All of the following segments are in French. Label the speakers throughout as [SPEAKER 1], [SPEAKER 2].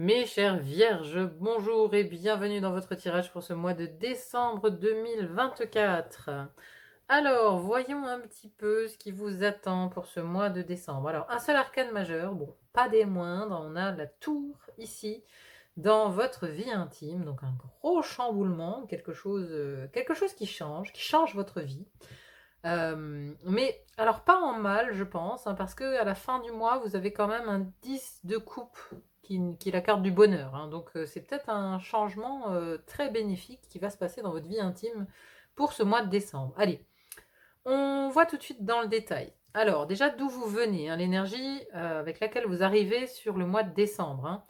[SPEAKER 1] Mes chères vierges, bonjour et bienvenue dans votre tirage pour ce mois de décembre 2024. Alors, voyons un petit peu ce qui vous attend pour ce mois de décembre. Alors, un seul arcane majeur, bon, pas des moindres, on a la tour ici dans votre vie intime, donc un gros chamboulement, quelque chose qui change votre vie. Mais alors pas en mal, je pense, hein, parce que à la fin du mois, vous avez quand même un 10 de coupe qui est la carte du bonheur, hein. Donc c'est peut-être un changement très bénéfique qui va se passer dans votre vie intime pour ce mois de décembre. Allez, on voit tout de suite dans le détail. Alors déjà d'où vous venez, hein, l'énergie avec laquelle vous arrivez sur le mois de décembre, hein.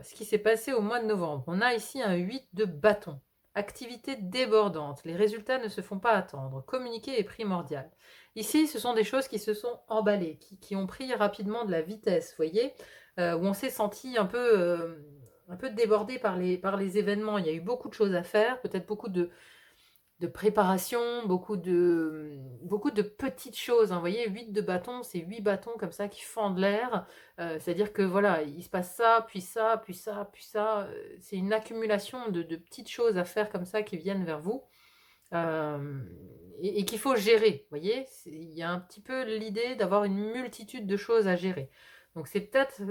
[SPEAKER 1] Ce qui s'est passé au mois de novembre. On a ici un 8 de bâton. Activité débordante. Les résultats ne se font pas attendre. Communiquer est primordial. Ici, ce sont des choses qui se sont emballées, qui ont pris rapidement de la vitesse, vous voyez, où on s'est senti un peu débordé par les événements. Il y a eu beaucoup de choses à faire, peut-être beaucoup de préparation, beaucoup de petites choses, hein. Vous voyez, 8 de bâtons, c'est 8 bâtons comme ça qui fendent l'air. C'est-à-dire que voilà, il se passe ça, puis ça, puis ça, puis ça. C'est une accumulation de petites choses à faire comme ça qui viennent vers vous. euh, et qu'il faut gérer. Vous voyez, il y a un petit peu l'idée d'avoir une multitude de choses à gérer. Donc c'est peut-être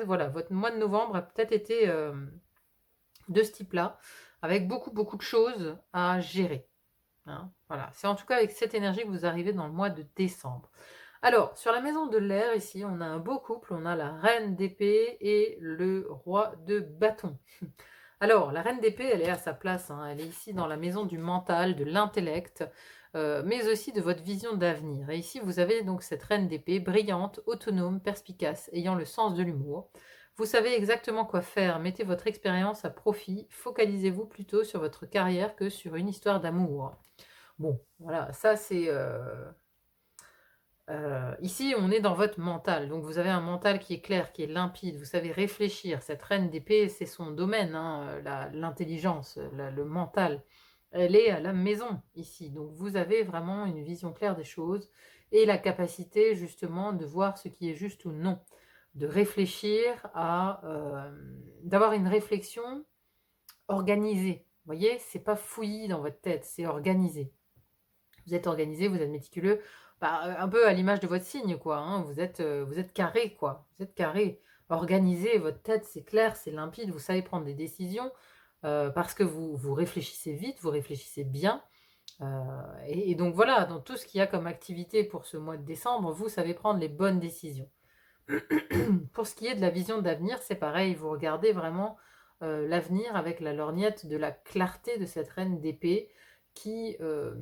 [SPEAKER 1] voilà, votre mois de novembre a peut-être été de ce type-là, avec beaucoup de choses à gérer, hein. Voilà, c'est en tout cas avec cette énergie que vous arrivez dans le mois de décembre. Alors, sur la maison de l'air, ici, on a un beau couple, on a la reine d'épée et le roi de bâton. Alors, la reine d'épée, elle est à sa place, hein. Elle est ici dans la maison du mental, de l'intellect, mais aussi de votre vision d'avenir. Et ici, vous avez donc cette reine d'épée brillante, autonome, perspicace, ayant le sens de l'humour. Vous savez exactement quoi faire, mettez votre expérience à profit, focalisez-vous plutôt sur votre carrière que sur une histoire d'amour. Bon, voilà, ça c'est... ici, on est dans votre mental, donc vous avez un mental qui est clair, qui est limpide, vous savez réfléchir. Cette reine d'épée, c'est son domaine, hein, l'intelligence, le mental. Elle est à la maison ici, donc vous avez vraiment une vision claire des choses et la capacité justement de voir ce qui est juste ou non, de réfléchir d'avoir une réflexion organisée. Vous voyez, c'est pas fouillis dans votre tête, c'est organisé. Vous êtes organisé, vous êtes méticuleux, bah, un peu à l'image de votre signe, quoi, hein. Vous êtes carré, quoi. Vous êtes carré, organisé, votre tête, c'est clair, c'est limpide, vous savez prendre des décisions, parce que vous réfléchissez vite, vous réfléchissez bien. Et donc voilà, dans tout ce qu'il y a comme activité pour ce mois de décembre, vous savez prendre les bonnes décisions. Pour ce qui est de la vision d'avenir, c'est pareil, vous regardez vraiment l'avenir avec la lorgnette de la clarté de cette reine d'épée qui, euh,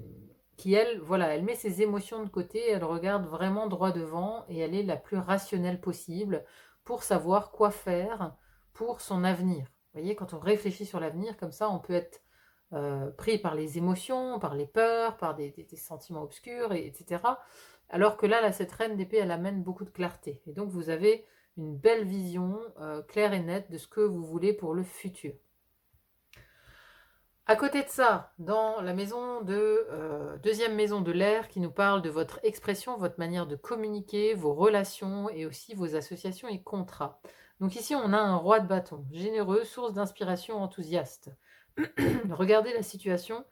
[SPEAKER 1] qui elle, voilà, elle met ses émotions de côté, elle regarde vraiment droit devant et elle est la plus rationnelle possible pour savoir quoi faire pour son avenir. Vous voyez, quand on réfléchit sur l'avenir, comme ça, on peut être pris par les émotions, par les peurs, par des sentiments obscurs, etc. Alors que là, cette reine d'épée, elle amène beaucoup de clarté. Et donc, vous avez une belle vision claire et nette de ce que vous voulez pour le futur. À côté de ça, dans la deuxième maison de l'air qui nous parle de votre expression, votre manière de communiquer, vos relations et aussi vos associations et contrats. Donc ici, on a un roi de bâton, généreux, source d'inspiration, enthousiaste. Regardez la situation.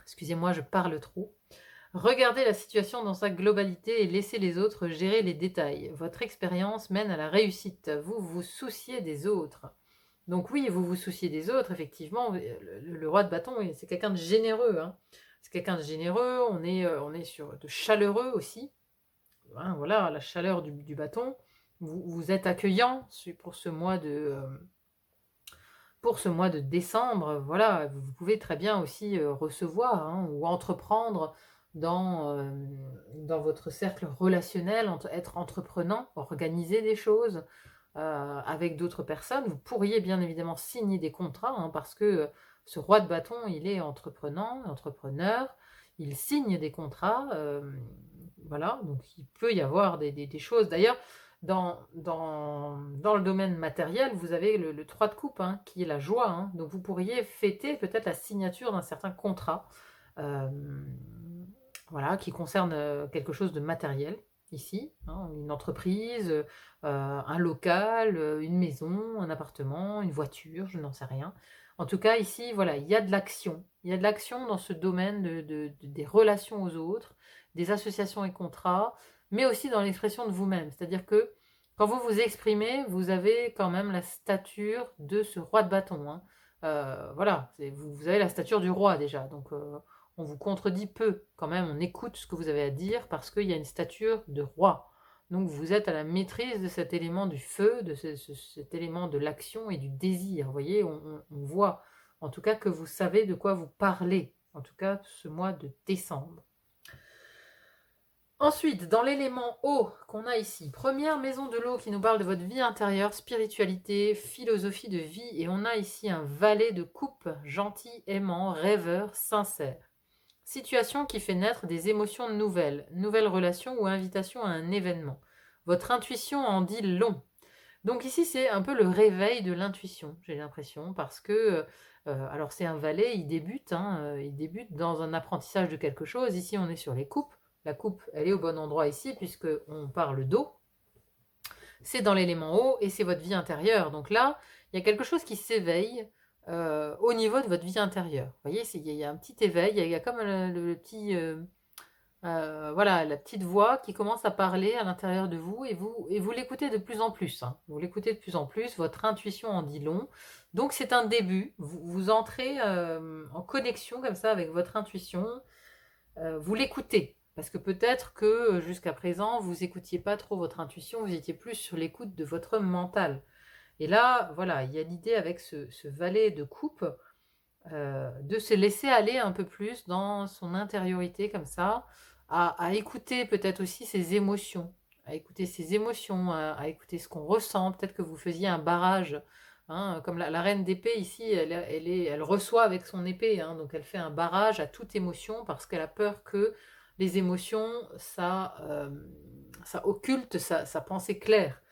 [SPEAKER 1] Excusez-moi, je parle trop. Regardez la situation dans sa globalité et laissez les autres gérer les détails. Votre expérience mène à la réussite. Vous vous souciez des autres. Donc oui, vous vous souciez des autres, effectivement. Le roi de bâton, c'est quelqu'un de généreux, hein. C'est quelqu'un de généreux, on est sur de chaleureux aussi, hein, voilà, la chaleur du bâton. Vous êtes accueillant pour ce mois de décembre. Voilà, vous pouvez très bien aussi recevoir, hein, ou entreprendre dans votre cercle relationnel, être entreprenant, organiser des choses avec d'autres personnes. Vous pourriez bien évidemment signer des contrats, hein, parce que ce roi de bâton, il est entrepreneur, il signe des contrats, voilà, donc il peut y avoir des choses. D'ailleurs, dans le domaine matériel, vous avez le 3 de coupe, hein, qui est la joie, hein. Donc vous pourriez fêter peut-être la signature d'un certain contrat, voilà, qui concerne quelque chose de matériel. ici, hein, une entreprise, un local, une maison, un appartement, une voiture, je n'en sais rien. En tout cas, ici, voilà, il y a de l'action. Il y a de l'action dans ce domaine des relations aux autres, des associations et contrats, mais aussi dans l'expression de vous-même. C'est-à-dire que quand vous vous exprimez, vous avez quand même la stature de ce roi de bâton, hein. Voilà, vous avez la stature du roi déjà, donc on vous contredit peu quand même, on écoute ce que vous avez à dire parce qu'il y a une stature de roi. Donc vous êtes à la maîtrise de cet élément du feu, de cet élément de l'action et du désir. Vous voyez, on voit en tout cas que vous savez de quoi vous parlez, en tout cas ce mois de décembre. Ensuite, dans l'élément eau qu'on a ici, première maison de l'eau qui nous parle de votre vie intérieure, spiritualité, philosophie de vie, et on a ici un valet de coupe, gentil, aimant, rêveur, sincère. Situation qui fait naître des émotions nouvelles, nouvelles relations ou invitation à un événement. Votre intuition en dit long. Donc ici, c'est un peu le réveil de l'intuition, j'ai l'impression, parce que, alors c'est un valet, il débute dans un apprentissage de quelque chose. Ici, on est sur les coupes. La coupe, elle est au bon endroit ici, puisqu'on parle d'eau. C'est dans l'élément eau et c'est votre vie intérieure. Donc là, il y a quelque chose qui s'éveille au niveau de votre vie intérieure. Vous voyez, il y a un petit éveil, il y a comme le petit... voilà, la petite voix qui commence à parler à l'intérieur de vous et vous l'écoutez de plus en plus, hein. Vous l'écoutez de plus en plus, votre intuition en dit long. Donc c'est un début, vous entrez en connexion comme ça avec votre intuition, vous l'écoutez. Parce que peut-être que jusqu'à présent, vous écoutiez pas trop votre intuition, vous étiez plus sur l'écoute de votre mental. Et là, voilà, il y a l'idée avec ce valet de coupe de se laisser aller un peu plus dans son intériorité comme ça, à écouter peut-être aussi ses émotions, à écouter ses émotions, à écouter ce qu'on ressent. Peut-être que vous faisiez un barrage, hein, comme la reine d'épée ici, elle reçoit avec son épée, hein, donc elle fait un barrage à toute émotion parce qu'elle a peur que les émotions, ça occulte sa pensée claire.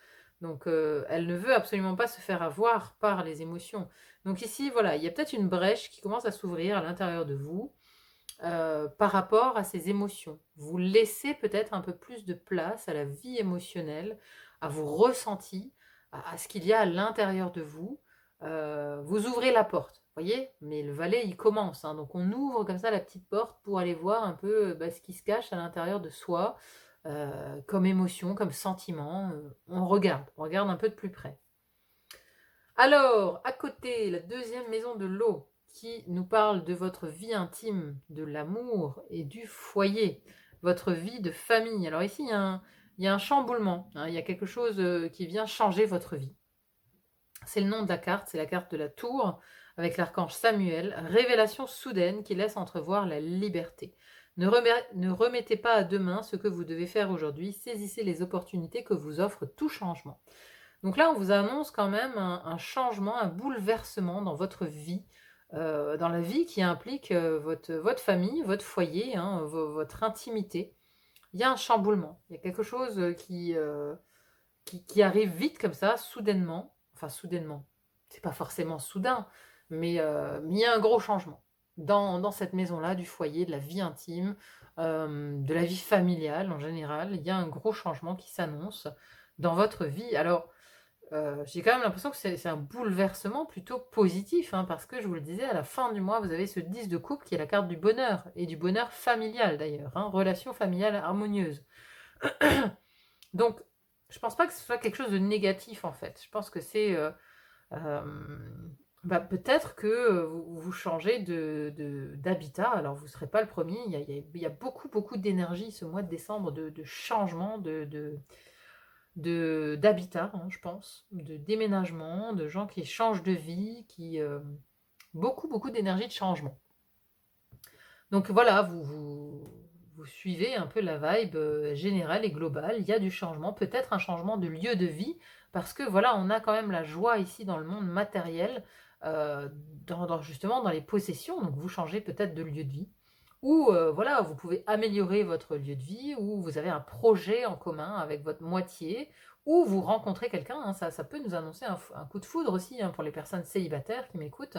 [SPEAKER 1] Donc elle ne veut absolument pas se faire avoir par les émotions. Donc ici, voilà, il y a peut-être une brèche qui commence à s'ouvrir à l'intérieur de vous par rapport à ces émotions. Vous laissez peut-être un peu plus de place à la vie émotionnelle, à vos ressentis, à ce qu'il y a à l'intérieur de vous. Vous ouvrez la porte, voyez, mais le valet, il commence, hein. Donc on ouvre comme ça la petite porte pour aller voir un peu ce qui se cache à l'intérieur de soi, comme émotion, comme sentiment. On regarde un peu de plus près. Alors, à côté, la deuxième maison de l'eau qui nous parle de votre vie intime, de l'amour et du foyer, votre vie de famille. Alors ici, il y a un chamboulement, hein, il y a quelque chose qui vient changer votre vie. C'est le nom de la carte, c'est la carte de la tour avec l'archange Samuel, révélation soudaine qui laisse entrevoir la liberté. Ne remettez pas à demain ce que vous devez faire aujourd'hui, saisissez les opportunités que vous offre tout changement. Donc là, on vous annonce quand même un changement, un bouleversement dans votre vie, dans la vie qui implique votre famille, votre foyer, hein, votre intimité. Il y a un chamboulement, il y a quelque chose qui arrive vite comme ça, soudainement. Enfin, soudainement, c'est pas forcément soudain, mais il y a un gros changement dans cette maison-là, du foyer, de la vie intime, de la vie familiale en général. Il y a un gros changement qui s'annonce dans votre vie. Alors, j'ai quand même l'impression que c'est un bouleversement plutôt positif, hein, parce que je vous le disais, à la fin du mois, vous avez ce 10 de coupe qui est la carte du bonheur, et du bonheur familial d'ailleurs, hein, relation familiale harmonieuse. Donc, je pense pas que ce soit quelque chose de négatif en fait. Je pense que c'est euh, peut-être que vous changez d'habitat. Alors, vous ne serez pas le premier. Il y a beaucoup, beaucoup d'énergie ce mois de décembre, de changement, d'habitat, hein, je pense, de déménagement, de gens qui changent de vie, beaucoup, beaucoup d'énergie de changement. Donc voilà, vous suivez un peu la vibe générale et globale. Il y a du changement, peut-être un changement de lieu de vie, parce que voilà, on a quand même la joie ici dans le monde matériel, justement dans les possessions. Donc vous changez peut-être de lieu de vie. Ou voilà, vous pouvez améliorer votre lieu de vie, ou vous avez un projet en commun avec votre moitié, ou vous rencontrez quelqu'un, hein, ça peut nous annoncer un coup de foudre aussi, hein, pour les personnes célibataires qui m'écoutent.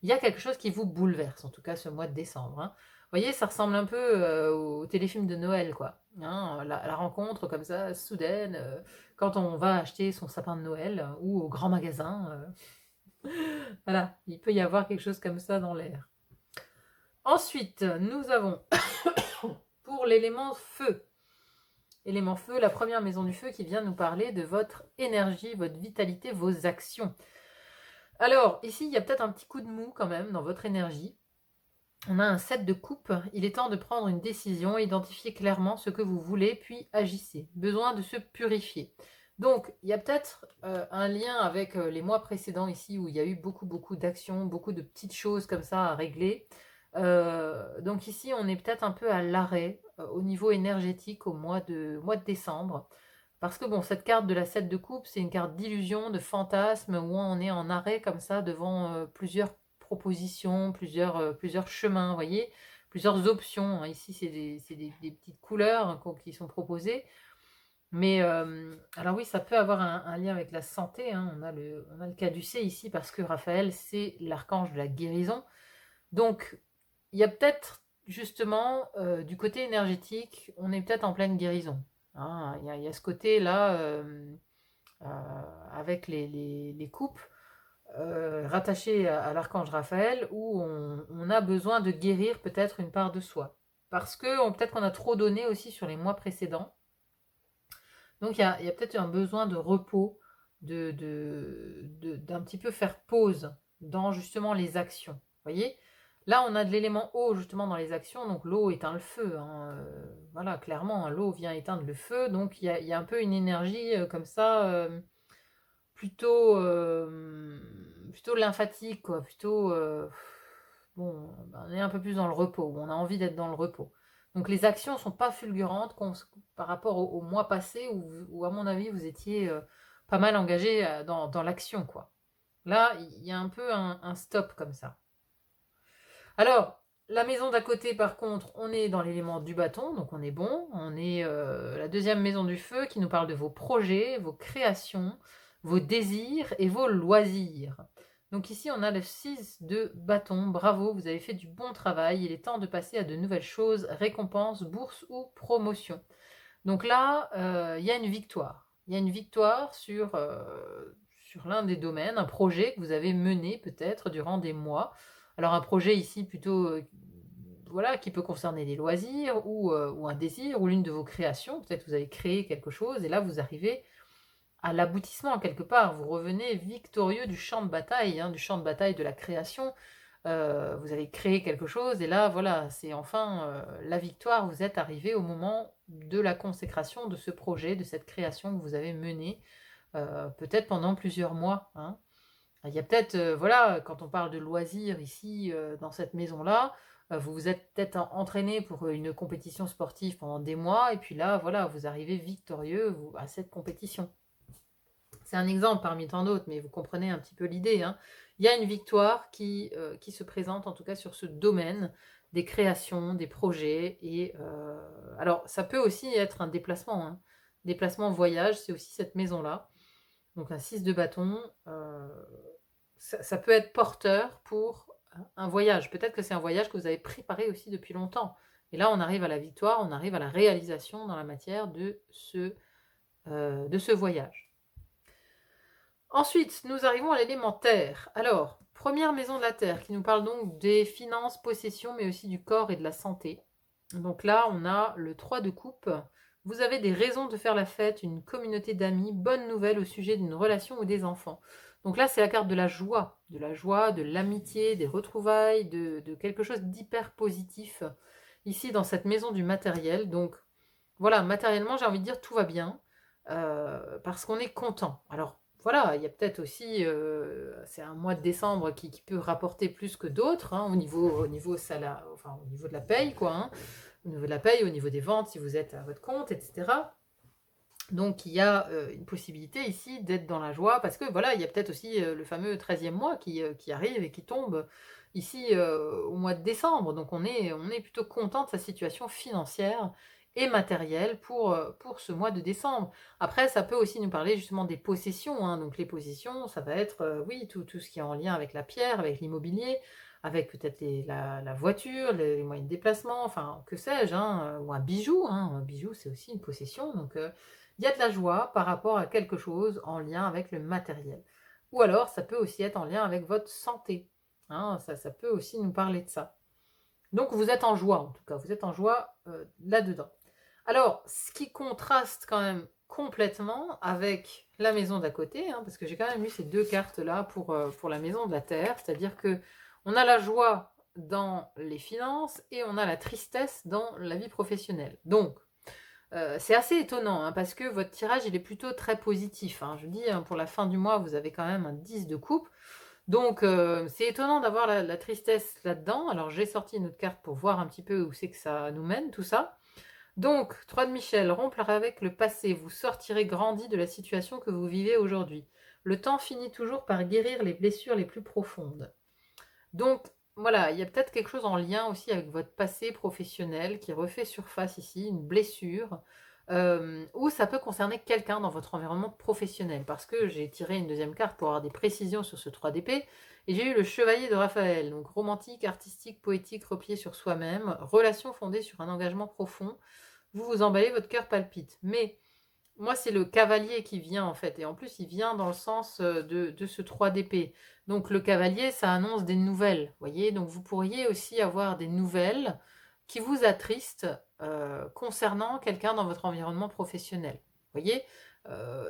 [SPEAKER 1] Il y a quelque chose qui vous bouleverse, en tout cas ce mois de décembre, hein. Vous voyez, ça ressemble un peu au téléfilm de Noël, quoi. hein, la rencontre comme ça, soudaine, quand on va acheter son sapin de Noël ou au grand magasin. Voilà, il peut y avoir quelque chose comme ça dans l'air. Ensuite, nous avons pour l'élément feu. Élément feu, la première maison du feu qui vient nous parler de votre énergie, votre vitalité, vos actions. Alors, ici, il y a peut-être un petit coup de mou quand même dans votre énergie. On a un 7 de coupe. Il est temps de prendre une décision, identifier clairement ce que vous voulez, puis agissez. Besoin de se purifier. Donc, il y a peut-être un lien avec les mois précédents ici, où il y a eu beaucoup d'actions, beaucoup de petites choses comme ça à régler. Donc ici, on est peut-être un peu à l'arrêt au niveau énergétique au mois de décembre. Parce que bon, cette carte de la 7 de coupe, c'est une carte d'illusion, de fantasme, où on est en arrêt comme ça devant plusieurs propositions, plusieurs chemins, vous voyez, plusieurs options. Ici, c'est des petites couleurs qui sont proposées. Mais alors oui, ça peut avoir un lien avec la santé, hein. On a le caducée ici parce que Raphaël, c'est l'archange de la guérison. Donc, il y a peut-être justement du côté énergétique, on est peut-être en pleine guérison, hein. Il y a ce côté-là avec les coupes rattachées à l'archange Raphaël où on a besoin de guérir peut-être une part de soi. Parce que peut-être qu'on a trop donné aussi sur les mois précédents. Donc il y a peut-être un besoin de repos, d'un petit peu faire pause dans justement les actions. Vous voyez? Là, on a de l'élément eau justement dans les actions, donc l'eau éteint le feu, hein. Voilà, clairement, hein, l'eau vient éteindre le feu, donc il y a un peu une énergie comme ça, plutôt, plutôt lymphatique, quoi, plutôt... bon, on est un peu plus dans le repos, on a envie d'être dans le repos. Donc les actions ne sont pas fulgurantes par rapport au mois passé où, à mon avis, vous étiez pas mal engagé dans l'action, quoi. Là, il y a un peu un stop comme ça. Alors, la maison d'à côté, par contre, on est dans l'élément du bâton, donc on est bon. On est la deuxième maison du feu qui nous parle de vos projets, vos créations, vos désirs et vos loisirs. Donc ici, on a le 6 de bâton. Bravo, vous avez fait du bon travail. Il est temps de passer à de nouvelles choses, récompenses, bourse ou promotion. Donc là, il y a une victoire. Il y a une victoire sur l'un des domaines, un projet que vous avez mené peut-être durant des mois. Alors un projet ici plutôt voilà, qui peut concerner des loisirs ou un désir ou l'une de vos créations. Peut-être que vous avez créé quelque chose et là vous arrivez à l'aboutissement quelque part. Vous revenez victorieux du champ de bataille, hein, du champ de bataille de la création. Vous avez créé quelque chose et là voilà, c'est enfin la victoire. Vous êtes arrivé au moment de la consécration de ce projet, de cette création que vous avez menée peut-être pendant plusieurs mois, hein. Il y a peut-être, voilà, quand on parle de loisirs ici, dans cette maison-là, vous vous êtes peut-être entraîné pour une compétition sportive pendant des mois, et puis là, voilà, vous arrivez victorieux à cette compétition. C'est un exemple parmi tant d'autres, mais vous comprenez un petit peu l'idée, hein. Il y a une victoire qui se présente, en tout cas sur ce domaine des créations, des projets, et alors ça peut aussi être un déplacement, hein. Déplacement, voyage, c'est aussi cette maison-là. Donc un 6 de bâton, ça peut être porteur pour un voyage. Peut-être que c'est un voyage que vous avez préparé aussi depuis longtemps. Et là, on arrive à la victoire, on arrive à la réalisation dans la matière de ce voyage. Ensuite, nous arrivons à l'élément terre. Alors, première maison de la terre qui nous parle donc des finances, possessions, mais aussi du corps et de la santé. Donc là, on a le 3 de coupe. Vous avez des raisons de faire la fête, une communauté d'amis, bonne nouvelle au sujet d'une relation ou des enfants. Donc là, c'est la carte de la joie, de l'amitié, des retrouvailles, de quelque chose d'hyper positif ici dans cette maison du matériel. Donc voilà, matériellement, j'ai envie de dire tout va bien parce qu'on est content. Alors voilà, il y a peut-être aussi, c'est un mois de décembre qui peut rapporter plus que d'autres, hein, au niveau enfin, au niveau de la paye, quoi, hein, au niveau de la paye, au niveau des ventes, si vous êtes à votre compte, etc. Donc il y a une possibilité ici d'être dans la joie, parce que voilà, il y a peut-être aussi le fameux 13e mois qui arrive et qui tombe ici au mois de décembre. Donc on est plutôt content de sa situation financière et matérielle pour ce mois de décembre. Après, ça peut aussi nous parler justement des possessions, hein. Donc les possessions, ça va être, oui, tout ce qui est en lien avec la pierre, avec l'immobilier, avec peut-être la voiture, les moyens de déplacement, enfin, que sais-je, hein, ou un bijou, hein. Un bijou, c'est aussi une possession, donc il y a de la joie par rapport à quelque chose en lien avec le matériel. Ou alors, ça peut aussi être en lien avec votre santé, hein, ça peut aussi nous parler de ça. Donc, vous êtes en joie, en tout cas, vous êtes en joie là-dedans. Alors, ce qui contraste quand même complètement avec la maison d'à côté, hein, parce que j'ai quand même eu ces deux cartes-là pour la maison de la Terre, c'est-à-dire que on a la joie dans les finances et on a la tristesse dans la vie professionnelle. Donc, c'est assez étonnant, hein, parce que votre tirage, il est plutôt très positif, hein. Je dis, hein, pour la fin du mois, vous avez quand même un 10 de coupe. Donc, c'est étonnant d'avoir la tristesse là-dedans. Alors, j'ai sorti une autre carte pour voir un petit peu où c'est que ça nous mène, tout ça. Donc, 3 de Michel, rompre avec le passé, vous sortirez grandi de la situation que vous vivez aujourd'hui. Le temps finit toujours par guérir les blessures les plus profondes. Donc, voilà, il y a peut-être quelque chose en lien aussi avec votre passé professionnel qui refait surface ici, une blessure, ou ça peut concerner quelqu'un dans votre environnement professionnel, parce que j'ai tiré une deuxième carte pour avoir des précisions sur ce 3 d'épée, et j'ai eu le chevalier de Raphaël, donc romantique, artistique, poétique, replié sur soi-même, relation fondée sur un engagement profond, vous vous emballez, votre cœur palpite. Mais moi, c'est le cavalier qui vient en fait. Et en plus, il vient dans le sens de ce 3 d'épée. Donc le cavalier, ça annonce des nouvelles. Voyez, donc vous pourriez aussi avoir des nouvelles qui vous attristent concernant quelqu'un dans votre environnement professionnel. Voyez,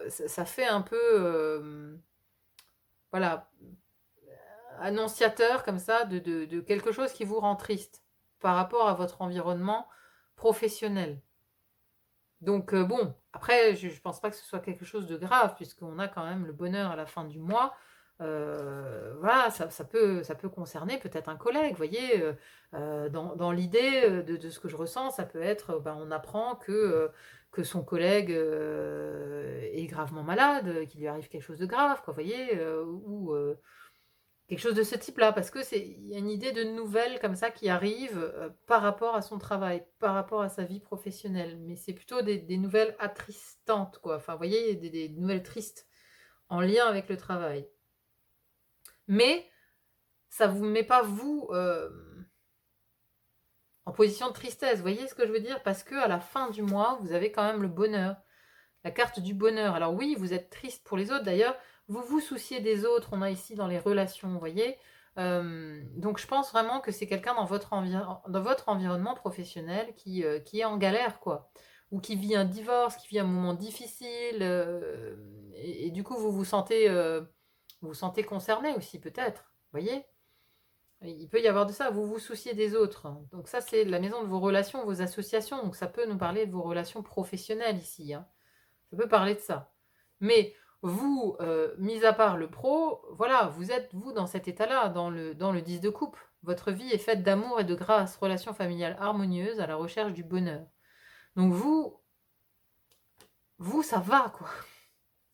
[SPEAKER 1] ça fait un peu, voilà, annonciateur comme ça de quelque chose qui vous rend triste par rapport à votre environnement professionnel. Donc bon, après, je ne pense pas que ce soit quelque chose de grave, puisqu'on a quand même le bonheur à la fin du mois. Voilà, ça peut concerner peut-être un collègue, vous voyez, dans l'idée de ce que je ressens, ça peut être, ben, on apprend que son collègue est gravement malade, qu'il lui arrive quelque chose de grave, quoi, vous voyez, ou quelque chose de ce type-là, parce que il y a une idée de nouvelles comme ça qui arrive par rapport à son travail, par rapport à sa vie professionnelle. Mais c'est plutôt des nouvelles attristantes, quoi. Enfin, vous voyez, des nouvelles tristes en lien avec le travail. Mais ça vous met pas, vous, en position de tristesse. Vous voyez ce que je veux dire? Parce que à la fin du mois, vous avez quand même le bonheur. La carte du bonheur. Alors oui, vous êtes triste pour les autres. D'ailleurs, vous vous souciez des autres. On a ici dans les relations, vous voyez. Donc je pense vraiment que c'est quelqu'un dans votre environnement professionnel qui est en galère, quoi. Ou qui vit un divorce, qui vit un moment difficile. Et du coup, vous vous sentez concerné aussi, peut-être. Vous voyez? Il peut y avoir de ça, vous vous souciez des autres. Donc ça, c'est la maison de vos relations, vos associations. Donc ça peut nous parler de vos relations professionnelles ici, hein. Ça peut parler de ça. Mais vous, mis à part le pro, voilà, vous êtes, vous, dans cet état-là, dans le 10 de coupe. Votre vie est faite d'amour et de grâce, relation familiale harmonieuse à la recherche du bonheur. Donc vous, ça va, quoi.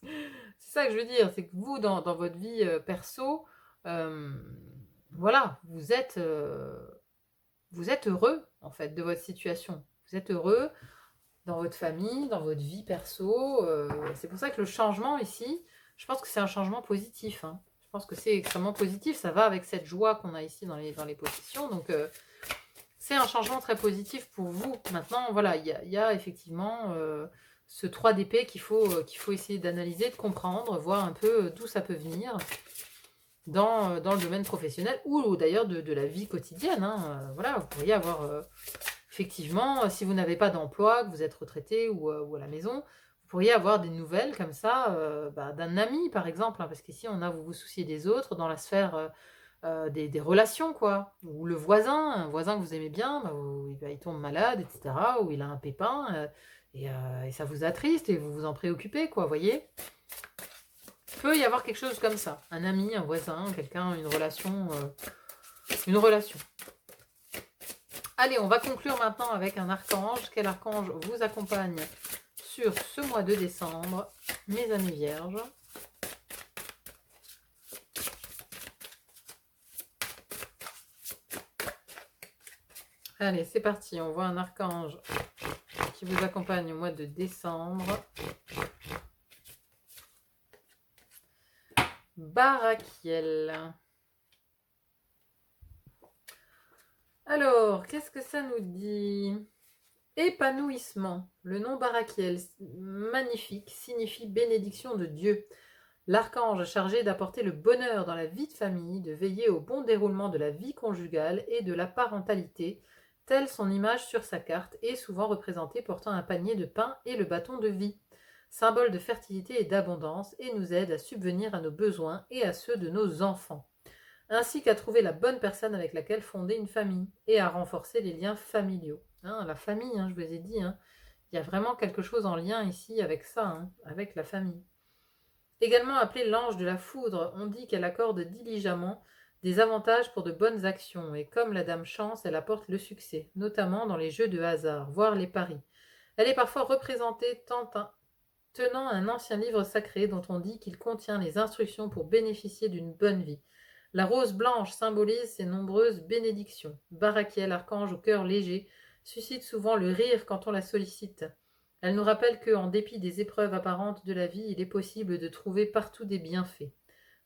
[SPEAKER 1] C'est ça que je veux dire, c'est que vous, dans votre vie perso, voilà, vous êtes heureux, en fait, de votre situation. Vous êtes heureux dans votre famille, dans votre vie perso. C'est pour ça que le changement ici, je pense que c'est un changement positif, hein. Je pense que c'est extrêmement positif. Ça va avec cette joie qu'on a ici dans les possessions. Donc, c'est un changement très positif pour vous. Maintenant, voilà, il y a effectivement ce 3 d'épée qu'il faut essayer d'analyser, de comprendre, voir un peu d'où ça peut venir dans le domaine professionnel ou d'ailleurs de la vie quotidienne, hein. Voilà, vous pourriez avoir... effectivement, si vous n'avez pas d'emploi, que vous êtes retraité ou à la maison, vous pourriez avoir des nouvelles comme ça d'un ami, par exemple, hein, parce qu'ici, vous vous souciez des autres dans la sphère des relations, quoi. Ou le voisin, un voisin que vous aimez bien, il tombe malade, etc., ou il a un pépin, et ça vous attriste, et vous vous en préoccupez, quoi, vous voyez. Il peut y avoir quelque chose comme ça, un ami, un voisin, quelqu'un, une relation, une relation. Allez, on va conclure maintenant avec un archange. Quel archange vous accompagne sur ce mois de décembre, mes amis vierges? Allez, c'est parti. On voit un archange qui vous accompagne au mois de décembre. Barakiel. Alors, qu'est-ce que ça nous dit? Épanouissement. Le nom Barakiel, magnifique, signifie bénédiction de Dieu. L'archange chargé d'apporter le bonheur dans la vie de famille, de veiller au bon déroulement de la vie conjugale et de la parentalité, telle son image sur sa carte, est souvent représentée portant un panier de pain et le bâton de vie, symbole de fertilité et d'abondance, et nous aide à subvenir à nos besoins et à ceux de nos enfants, ainsi qu'à trouver la bonne personne avec laquelle fonder une famille et à renforcer les liens familiaux. Hein, la famille, je vous ai dit, il y a vraiment quelque chose en lien ici avec ça, avec la famille. Également appelée l'ange de la foudre, on dit qu'elle accorde diligemment des avantages pour de bonnes actions, et comme la dame chance, elle apporte le succès, notamment dans les jeux de hasard, voire les paris. Elle est parfois représentée tenant un ancien livre sacré dont on dit qu'il contient les instructions pour bénéficier d'une bonne vie. La rose blanche symbolise ses nombreuses bénédictions. Barakiel, archange au cœur léger, suscite souvent le rire quand on la sollicite. Elle nous rappelle que, en dépit des épreuves apparentes de la vie, il est possible de trouver partout des bienfaits.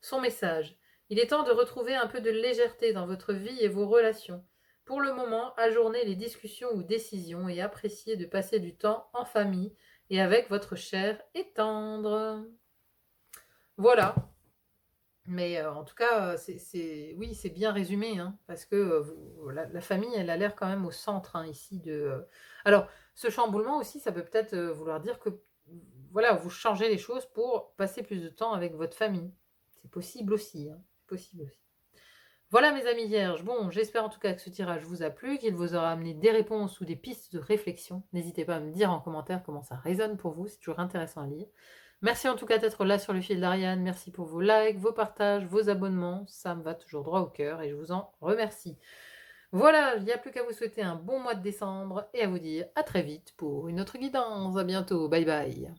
[SPEAKER 1] Son message: il est temps de retrouver un peu de légèreté dans votre vie et vos relations. Pour le moment, ajournez les discussions ou décisions et appréciez de passer du temps en famille et avec votre cher et tendre. Voilà. Mais en tout cas, oui, c'est bien résumé, parce que la famille, elle a l'air quand même au centre ici de. Alors, ce chamboulement aussi, ça peut peut-être vouloir dire que voilà, vous changez les choses pour passer plus de temps avec votre famille. C'est possible aussi, c'est possible aussi. Voilà mes amis vierges, bon, j'espère en tout cas que ce tirage vous a plu, qu'il vous aura amené des réponses ou des pistes de réflexion. N'hésitez pas à me dire en commentaire comment ça résonne pour vous, c'est toujours intéressant à lire. Merci en tout cas d'être là sur le fil d'Ariane, merci pour vos likes, vos partages, vos abonnements, ça me va toujours droit au cœur et je vous en remercie. Voilà, il n'y a plus qu'à vous souhaiter un bon mois de décembre et à vous dire à très vite pour une autre guidance. À bientôt, bye bye.